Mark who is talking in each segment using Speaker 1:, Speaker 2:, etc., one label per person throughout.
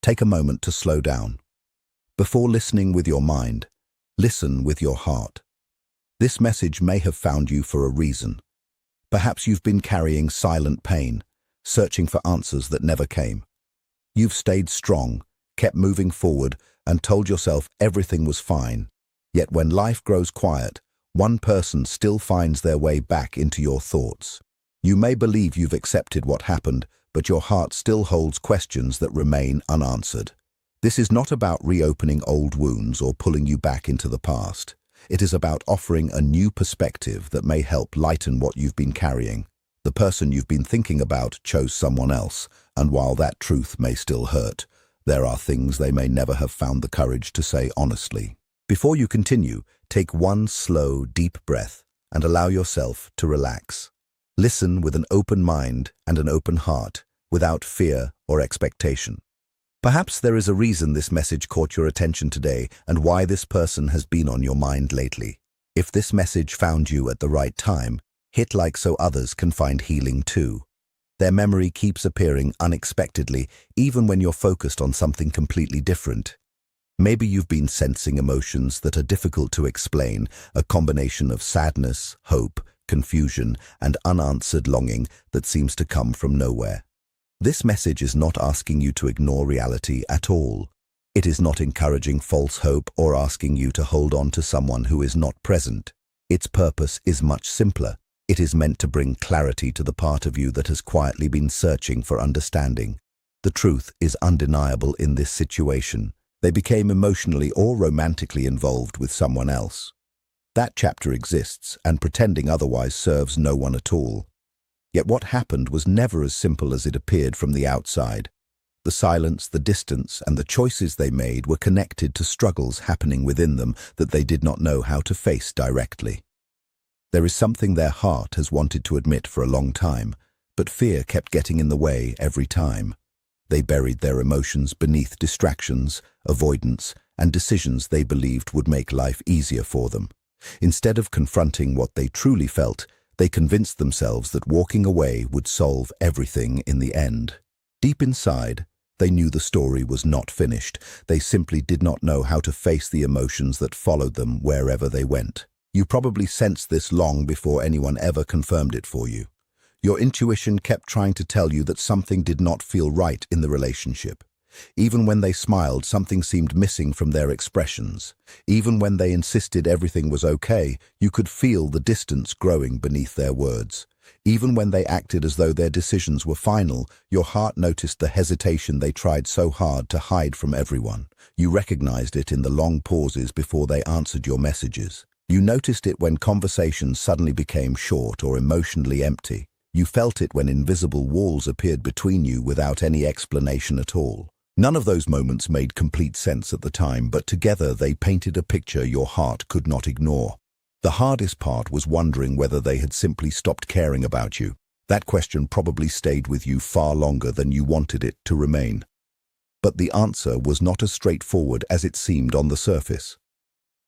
Speaker 1: Take a moment to slow down. Before listening with your mind, listen with your heart. This message may have found you for a reason. Perhaps you've been carrying silent pain, searching for answers that never came. You've stayed strong, kept moving forward, and told yourself everything was fine. Yet when life grows quiet, one person still finds their way back into your thoughts. You may believe you've accepted what happened, but your heart still holds questions that remain unanswered. This is not about reopening old wounds or pulling you back into the past. It is about offering a new perspective that may help lighten what you've been carrying. The person you've been thinking about chose someone else, and while that truth may still hurt, there are things they may never have found the courage to say honestly. Before you continue, take one slow, deep breath and allow yourself to relax. Listen with an open mind and an open heart, without fear or expectation. Perhaps there is a reason this message caught your attention today and why this person has been on your mind lately. If this message found you at the right time, hit like so others can find healing too. Their memory keeps appearing unexpectedly, even when you're focused on something completely different. Maybe you've been sensing emotions that are difficult to explain, a combination of sadness, hope, confusion, and unanswered longing that seems to come from nowhere. This message is not asking you to ignore reality at all. It is not encouraging false hope or asking you to hold on to someone who is not present. Its purpose is much simpler. It is meant to bring clarity to the part of you that has quietly been searching for understanding. The truth is undeniable in this situation. They became emotionally or romantically involved with someone else. That chapter exists, and pretending otherwise serves no one at all. Yet what happened was never as simple as it appeared from the outside. The silence, the distance, and the choices they made were connected to struggles happening within them that they did not know how to face directly. There is something their heart has wanted to admit for a long time, but fear kept getting in the way every time. They buried their emotions beneath distractions, avoidance, and decisions they believed would make life easier for them. Instead of confronting what they truly felt, they convinced themselves that walking away would solve everything in the end. Deep inside, they knew the story was not finished. They simply did not know how to face the emotions that followed them wherever they went. You probably sensed this long before anyone ever confirmed it for you. Your intuition kept trying to tell you that something did not feel right in the relationship. Even when they smiled, something seemed missing from their expressions. Even when they insisted everything was okay, you could feel the distance growing beneath their words. Even when they acted as though their decisions were final, your heart noticed the hesitation they tried so hard to hide from everyone. You recognized it in the long pauses before they answered your messages. You noticed it when conversations suddenly became short or emotionally empty. You felt it when invisible walls appeared between you without any explanation at all. None of those moments made complete sense at the time, but together they painted a picture your heart could not ignore. The hardest part was wondering whether they had simply stopped caring about you. That question probably stayed with you far longer than you wanted it to remain. But the answer was not as straightforward as it seemed on the surface.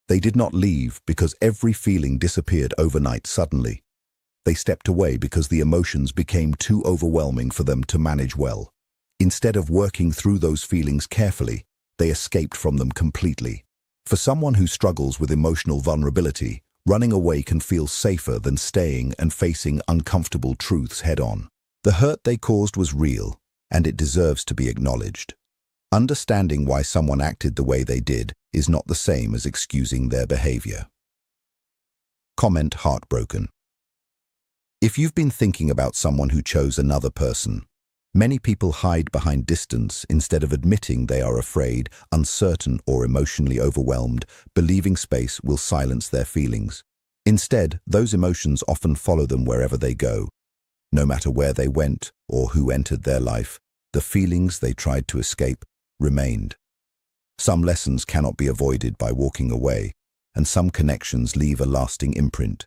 Speaker 1: They did not leave because every feeling disappeared overnight suddenly. They stepped away because the emotions became too overwhelming for them to manage well. Instead of working through those feelings carefully, they escaped from them completely. For someone who struggles with emotional vulnerability, running away can feel safer than staying and facing uncomfortable truths head-on. The hurt they caused was real, and it deserves to be acknowledged. Understanding why someone acted the way they did is not the same as excusing their behavior. Comment heartbroken. If you've been thinking about someone who chose another person, many people hide behind distance instead of admitting they are afraid, uncertain, or emotionally overwhelmed, believing space will silence their feelings. Instead, those emotions often follow them wherever they go. No matter where they went or who entered their life, the feelings they tried to escape remained. Some lessons cannot be avoided by walking away, and some connections leave a lasting imprint.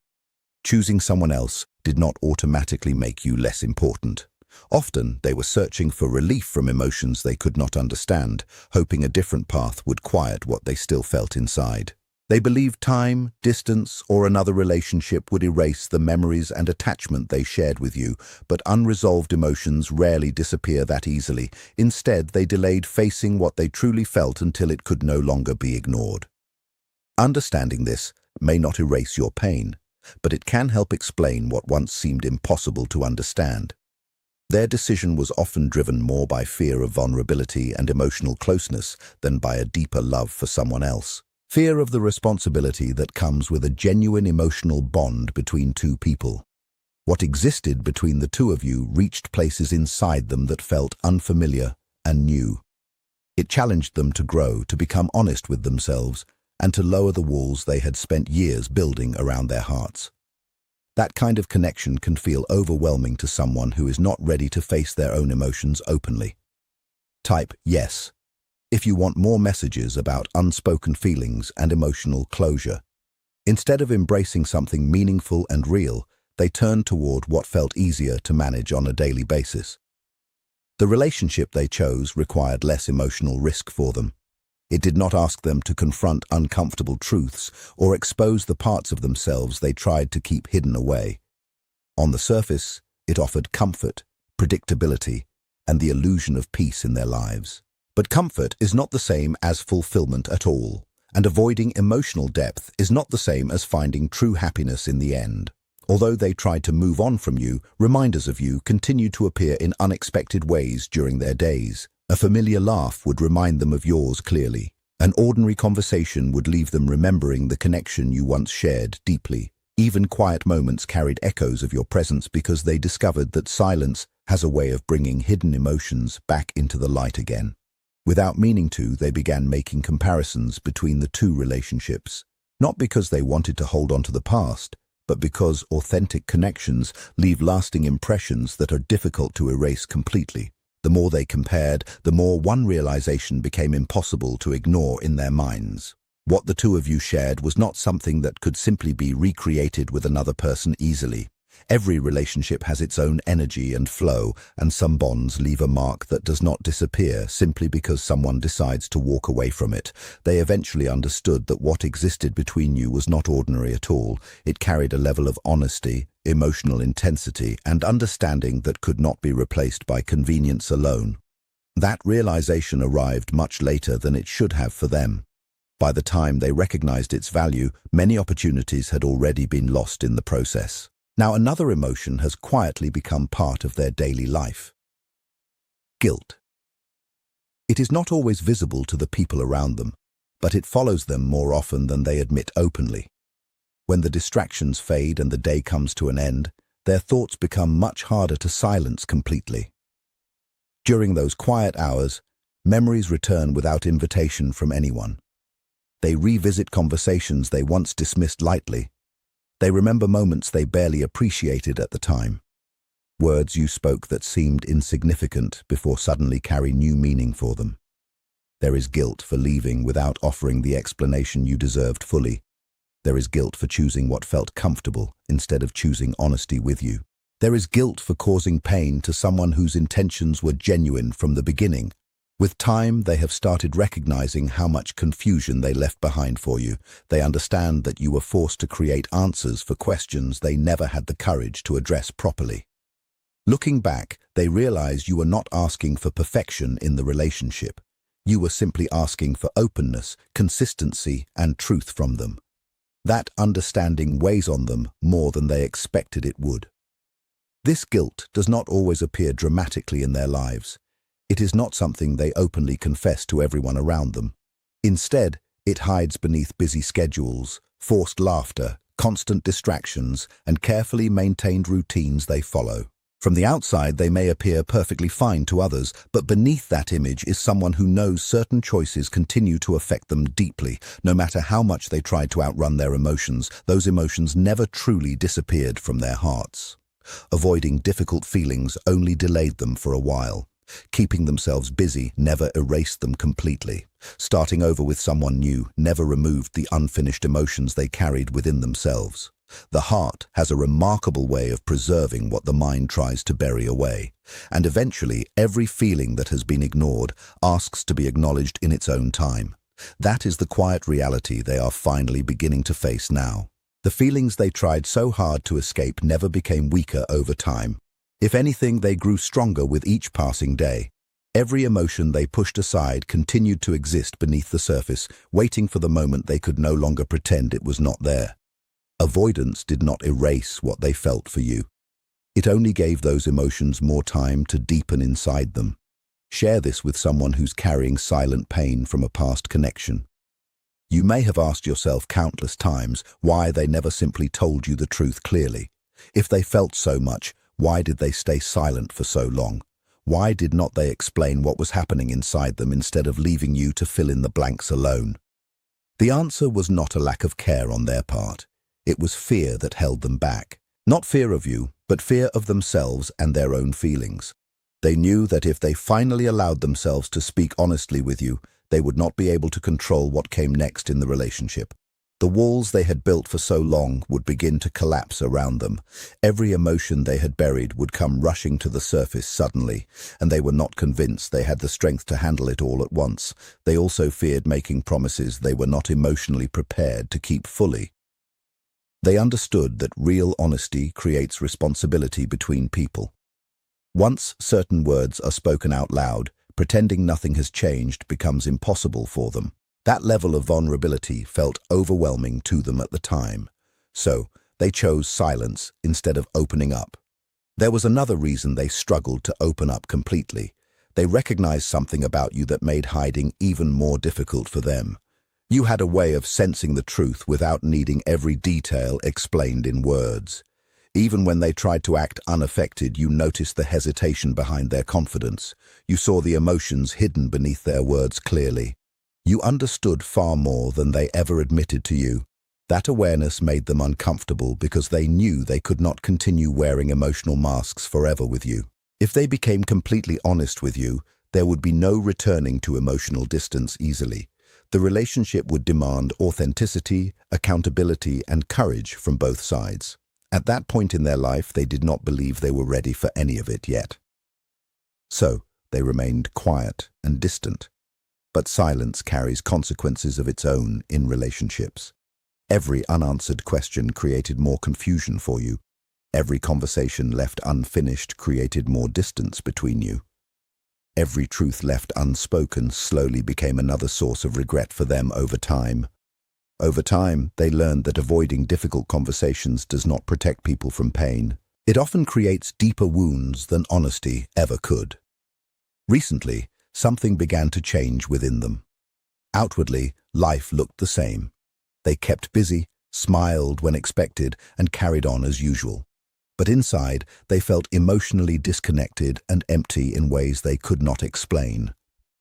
Speaker 1: Choosing someone else did not automatically make you less important. Often, they were searching for relief from emotions they could not understand, hoping a different path would quiet what they still felt inside. They believed time, distance, or another relationship would erase the memories and attachment they shared with you, but unresolved emotions rarely disappear that easily. Instead, they delayed facing what they truly felt until it could no longer be ignored. Understanding this may not erase your pain, but it can help explain what once seemed impossible to understand. Their decision was often driven more by fear of vulnerability and emotional closeness than by a deeper love for someone else. Fear of the responsibility that comes with a genuine emotional bond between two people. What existed between the two of you reached places inside them that felt unfamiliar and new. It challenged them to grow, to become honest with themselves, and to lower the walls they had spent years building around their hearts. That kind of connection can feel overwhelming to someone who is not ready to face their own emotions openly. Type yes if you want more messages about unspoken feelings and emotional closure. Instead of embracing something meaningful and real, they turned toward what felt easier to manage on a daily basis. The relationship they chose required less emotional risk for them. It did not ask them to confront uncomfortable truths or expose the parts of themselves they tried to keep hidden away. On the surface, it offered comfort, predictability, and the illusion of peace in their lives. But comfort is not the same as fulfillment at all, and avoiding emotional depth is not the same as finding true happiness in the end. Although they tried to move on from you, reminders of you continued to appear in unexpected ways during their days. A familiar laugh would remind them of yours clearly. An ordinary conversation would leave them remembering the connection you once shared deeply. Even quiet moments carried echoes of your presence because they discovered that silence has a way of bringing hidden emotions back into the light again. Without meaning to, they began making comparisons between the two relationships, not because they wanted to hold on to the past, but because authentic connections leave lasting impressions that are difficult to erase completely. The more they compared, the more one realization became impossible to ignore in their minds. What the two of you shared was not something that could simply be recreated with another person easily. Every relationship has its own energy and flow, and some bonds leave a mark that does not disappear simply because someone decides to walk away from it. They eventually understood that what existed between you was not ordinary at all. It carried a level of honesty, emotional intensity, and understanding that could not be replaced by convenience alone. That realization arrived much later than it should have for them. By the time they recognized its value, many opportunities had already been lost in the process. Now another emotion has quietly become part of their daily life. Guilt. It is not always visible to the people around them, but it follows them more often than they admit openly. When the distractions fade and the day comes to an end, their thoughts become much harder to silence completely. During those quiet hours, memories return without invitation from anyone. They revisit conversations they once dismissed lightly. They remember moments they barely appreciated at the time. Words you spoke that seemed insignificant before suddenly carry new meaning for them. There is guilt for leaving without offering the explanation you deserved fully. There is guilt for choosing what felt comfortable instead of choosing honesty with you. There is guilt for causing pain to someone whose intentions were genuine from the beginning. With time, they have started recognizing how much confusion they left behind for you. They understand that you were forced to create answers for questions they never had the courage to address properly. Looking back, they realize you were not asking for perfection in the relationship. You were simply asking for openness, consistency, and truth from them. That understanding weighs on them more than they expected it would. This guilt does not always appear dramatically in their lives. It is not something they openly confess to everyone around them. Instead, it hides beneath busy schedules, forced laughter, constant distractions, and carefully maintained routines they follow. From the outside, they may appear perfectly fine to others, but beneath that image is someone who knows certain choices continue to affect them deeply. No matter how much they tried to outrun their emotions, those emotions never truly disappeared from their hearts. Avoiding difficult feelings only delayed them for a while. Keeping themselves busy never erased them completely. Starting over with someone new never removed the unfinished emotions they carried within themselves. The heart has a remarkable way of preserving what the mind tries to bury away, and eventually every feeling that has been ignored asks to be acknowledged in its own time. That is the quiet reality they are finally beginning to face now. The feelings they tried so hard to escape never became weaker over time. If anything, they grew stronger with each passing day. Every emotion they pushed aside continued to exist beneath the surface, waiting for the moment they could no longer pretend it was not there. Avoidance did not erase what they felt for you. It only gave those emotions more time to deepen inside them. Share this with someone who's carrying silent pain from a past connection. You may have asked yourself countless times why they never simply told you the truth clearly. If they felt so much, why did they stay silent for so long? Why did not they explain what was happening inside them instead of leaving you to fill in the blanks alone? The answer was not a lack of care on their part. It was fear that held them back. Not fear of you, but fear of themselves and their own feelings. They knew that if they finally allowed themselves to speak honestly with you, they would not be able to control what came next in the relationship. The walls they had built for so long would begin to collapse around them. Every emotion they had buried would come rushing to the surface suddenly, and they were not convinced they had the strength to handle it all at once. They also feared making promises they were not emotionally prepared to keep fully. They understood that real honesty creates responsibility between people. Once certain words are spoken out loud, pretending nothing has changed becomes impossible for them. That level of vulnerability felt overwhelming to them at the time. So, they chose silence instead of opening up. There was another reason they struggled to open up completely. They recognized something about you that made hiding even more difficult for them. You had a way of sensing the truth without needing every detail explained in words. Even when they tried to act unaffected, you noticed the hesitation behind their confidence. You saw the emotions hidden beneath their words clearly. You understood far more than they ever admitted to you. That awareness made them uncomfortable because they knew they could not continue wearing emotional masks forever with you. If they became completely honest with you, there would be no returning to emotional distance easily. The relationship would demand authenticity, accountability, and courage from both sides. At that point in their life, they did not believe they were ready for any of it yet. So, they remained quiet and distant. But silence carries consequences of its own in relationships. Every unanswered question created more confusion for you. Every conversation left unfinished created more distance between you. Every truth left unspoken slowly became another source of regret for them over time. Over time, they learned that avoiding difficult conversations does not protect people from pain. It often creates deeper wounds than honesty ever could. Recently, something began to change within them. Outwardly, life looked the same. They kept busy, smiled when expected, and carried on as usual. But inside, they felt emotionally disconnected and empty in ways they could not explain.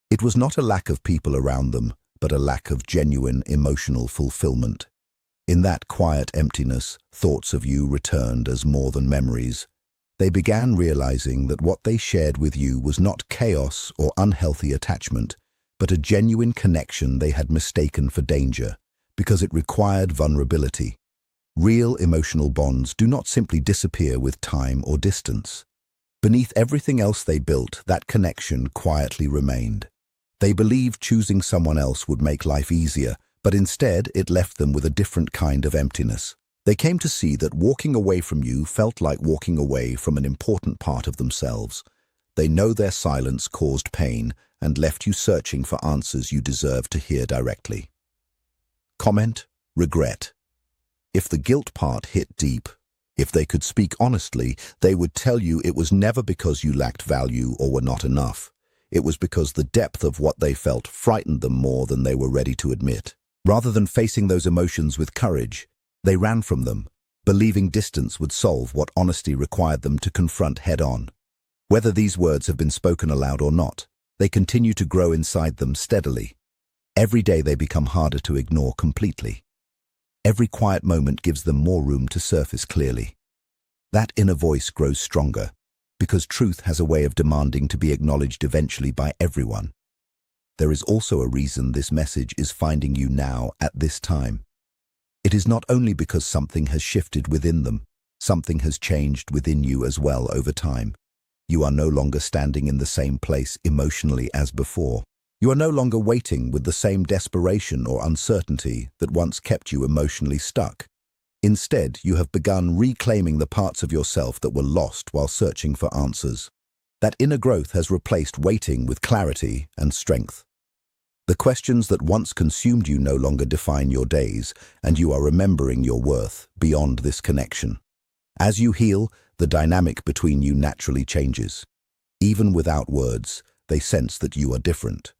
Speaker 1: It was not a lack of people around them, but a lack of genuine emotional fulfillment. In that quiet emptiness, thoughts of you returned as more than memories. They began realizing that what they shared with you was not chaos or unhealthy attachment, but a genuine connection they had mistaken for danger, because it required vulnerability. Real emotional bonds do not simply disappear with time or distance. Beneath everything else they built, that connection quietly remained. They believed choosing someone else would make life easier, but instead it left them with a different kind of emptiness. They came to see that walking away from you felt like walking away from an important part of themselves. They know their silence caused pain and left you searching for answers you deserve to hear directly. Comment: regret. If the guilt part hit deep, if they could speak honestly, they would tell you it was never because you lacked value or were not enough. It was because the depth of what they felt frightened them more than they were ready to admit. Rather than facing those emotions with courage, they ran from them, believing distance would solve what honesty required them to confront head-on. Whether these words have been spoken aloud or not, they continue to grow inside them steadily. Every day they become harder to ignore completely. Every quiet moment gives them more room to surface clearly. That inner voice grows stronger, because truth has a way of demanding to be acknowledged eventually by everyone. There is also a reason this message is finding you now at this time. It is not only because something has shifted within them, something has changed within you as well over time. You are no longer standing in the same place emotionally as before. You are no longer waiting with the same desperation or uncertainty that once kept you emotionally stuck. Instead, you have begun reclaiming the parts of yourself that were lost while searching for answers. That inner growth has replaced waiting with clarity and strength. The questions that once consumed you no longer define your days, and you are remembering your worth beyond this connection. As you heal, the dynamic between you naturally changes. Even without words, they sense that you are different.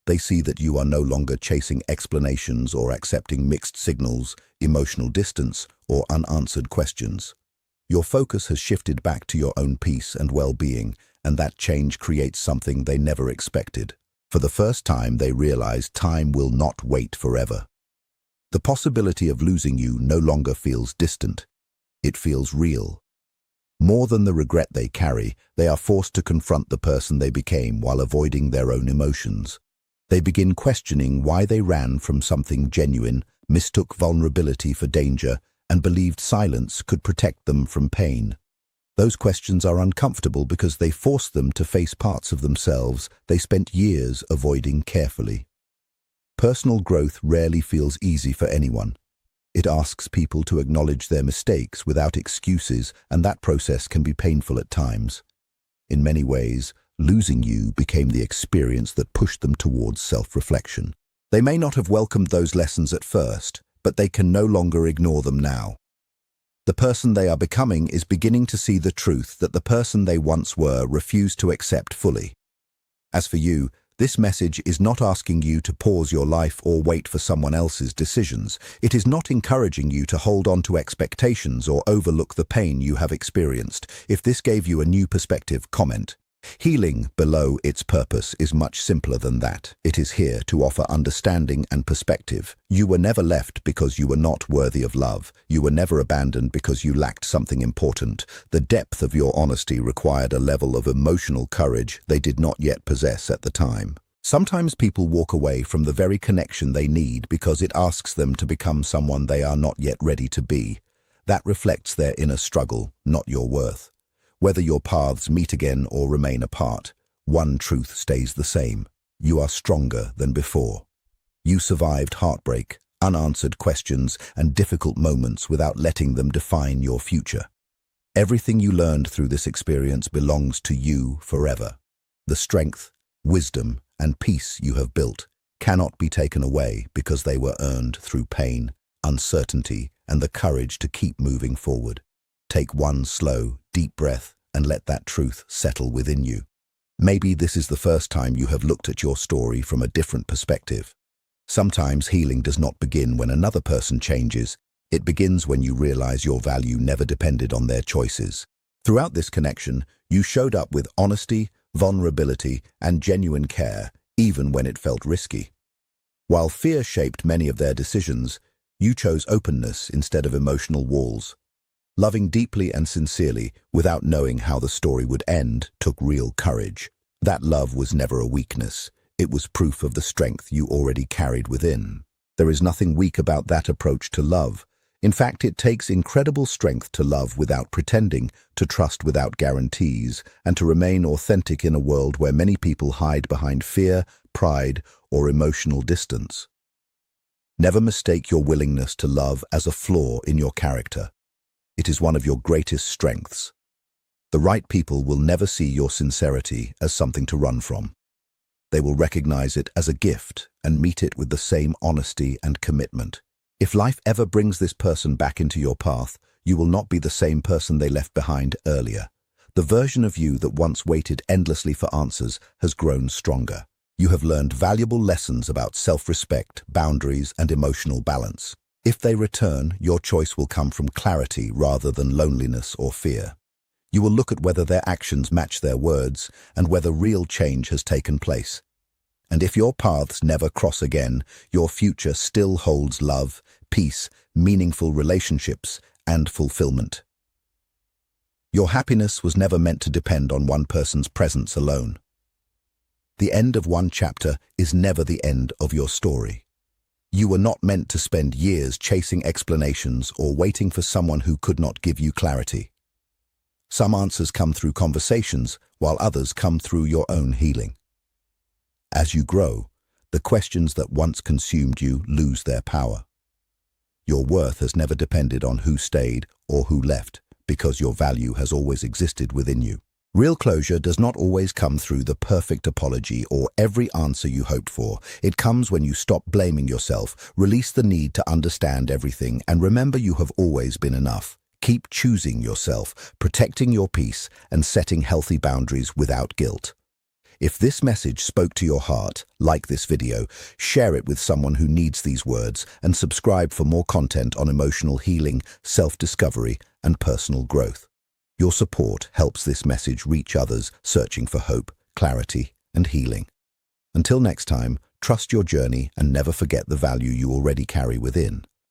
Speaker 1: They see that you are no longer chasing explanations or accepting mixed signals, emotional distance, or unanswered questions. Your focus has shifted back to your own peace and well-being, and that change creates something they never expected. For the first time, they realize time will not wait forever. The possibility of losing you no longer feels distant. It feels real. More than the regret they carry, they are forced to confront the person they became while avoiding their own emotions. They begin questioning why they ran from something genuine, mistook vulnerability for danger, and believed silence could protect them from pain. Those questions are uncomfortable because they force them to face parts of themselves they spent years avoiding carefully. Personal growth rarely feels easy for anyone. It asks people to acknowledge their mistakes without excuses, and that process can be painful at times. In many ways, losing you became the experience that pushed them towards self-reflection. They may not have welcomed those lessons at first, but they can no longer ignore them now. The person they are becoming is beginning to see the truth that the person they once were refused to accept fully. As for you, this message is not asking you to pause your life or wait for someone else's decisions. It is not encouraging you to hold on to expectations or overlook the pain you have experienced. If this gave you a new perspective, comment. Healing below its purpose is much simpler than that. It is here to offer understanding and perspective. You were never left because you were not worthy of love. You were never abandoned because you lacked something important. The depth of your honesty required a level of emotional courage they did not yet possess at the time. Sometimes people walk away from the very connection they need because it asks them to become someone they are not yet ready to be. That reflects their inner struggle, not your worth. Whether your paths meet again or remain apart, one truth stays the same. You are stronger than before. You survived heartbreak, unanswered questions, and difficult moments without letting them define your future. Everything you learned through this experience belongs to you forever. The strength, wisdom, and peace you have built cannot be taken away because they were earned through pain, uncertainty, and the courage to keep moving forward. Take one slow, deep breath and let that truth settle within you. Maybe this is the first time you have looked at your story from a different perspective. Sometimes healing does not begin when another person changes. It begins when you realize your value never depended on their choices. Throughout this connection, you showed up with honesty, vulnerability, and genuine care, even when it felt risky. While fear shaped many of their decisions, you chose openness instead of emotional walls. Loving deeply and sincerely, without knowing how the story would end, took real courage. That love was never a weakness. It was proof of the strength you already carried within. There is nothing weak about that approach to love. In fact, it takes incredible strength to love without pretending, to trust without guarantees, and to remain authentic in a world where many people hide behind fear, pride, or emotional distance. Never mistake your willingness to love as a flaw in your character. It is one of your greatest strengths. The right people will never see your sincerity as something to run from. They will recognize it as a gift and meet it with the same honesty and commitment. If life ever brings this person back into your path, you will not be the same person they left behind earlier. The version of you that once waited endlessly for answers has grown stronger. You have learned valuable lessons about self-respect, boundaries, and emotional balance. If they return, your choice will come from clarity rather than loneliness or fear. You will look at whether their actions match their words and whether real change has taken place. And if your paths never cross again, your future still holds love, peace, meaningful relationships, and fulfillment. Your happiness was never meant to depend on one person's presence alone. The end of one chapter is never the end of your story. You were not meant to spend years chasing explanations or waiting for someone who could not give you clarity. Some answers come through conversations, while others come through your own healing. As you grow, the questions that once consumed you lose their power. Your worth has never depended on who stayed or who left, because your value has always existed within you. Real closure does not always come through the perfect apology or every answer you hoped for. It comes when you stop blaming yourself, release the need to understand everything, and remember you have always been enough. Keep choosing yourself, protecting your peace, and setting healthy boundaries without guilt. If this message spoke to your heart, like this video, share it with someone who needs these words, and subscribe for more content on emotional healing, self-discovery, and personal growth. Your support helps this message reach others searching for hope, clarity, and healing. Until next time, trust your journey and never forget the value you already carry within.